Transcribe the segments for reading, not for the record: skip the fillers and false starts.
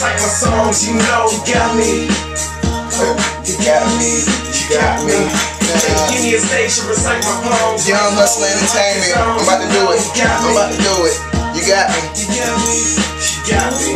recite my songs, you know you got me. You got me, you got me. Give me a stage to recite my poems. Young Hustler Entertainment, I'm about to do it. I'm about to do it. You got me. You got me, you got me.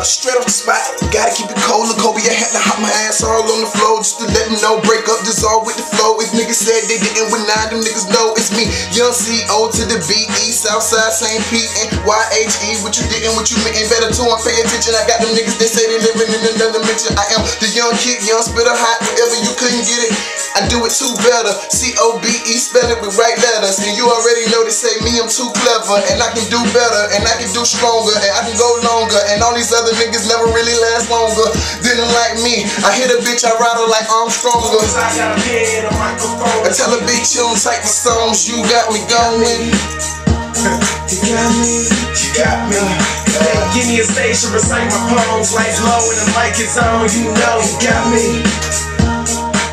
Straight off the spot, gotta keep it cold. Look, Kobe, I had to hop my ass all on the floor just to let them know. Break up, dissolve with the flow. If niggas said they didn't with 9, them niggas know it's me. Young CO to the BE, Southside, St. Pete, and YHE. What you didn't, what you meant, better to pay attention. I got them niggas, they say they living in another dimension. I am the young kid, young spitter, hot, whatever you couldn't get it. I do it too better. COBE, spell it with right letters. And you already know they say me, I'm too clever. And I can do better, and I can do stronger, and I can go longer. And all these other niggas never really last longer. Didn't like me. I hit a bitch, I ride her like I'm stronger. I got a pen, a microphone. I tell a bitch you don't type my songs, you got me going. You got me, you got me. Give me a stage to recite my poems. Lights low and the mic is on, you know you got me.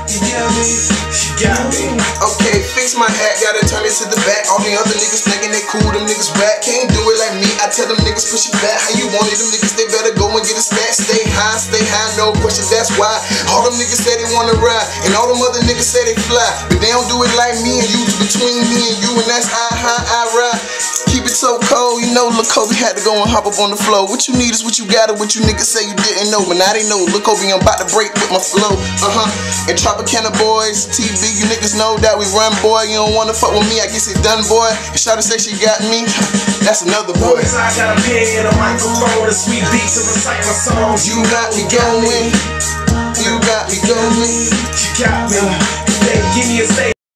You got me, you got me. Okay, fix my act, gotta turn it to the back. All the other niggas thinking they cool, them niggas whack. Can't do it like me, I tell them niggas push it back. How you want it, them niggas they better go and get a stat. Stay high, no question, that's why. All them niggas say they wanna ride, and all them other niggas say they fly. But they don't do it like me and you, between me and you, and that's I ride. Keep it so cold, you know, Lil Kobe had to go and hop up on the floor. What you need is what you got, or what you niggas say you didn't know. But now they know, Lil Kobe, I'm about to break with my flow. And Tropicana Boys, TV, you niggas know that we run, boy. You don't wanna fuck with me, I guess it's done, boy. And Shawty say she got me, that's another boy. I got a pen and a microphone, a sweet beat to recite my songs. You got me going, you got me going. You got me. Give me a stage.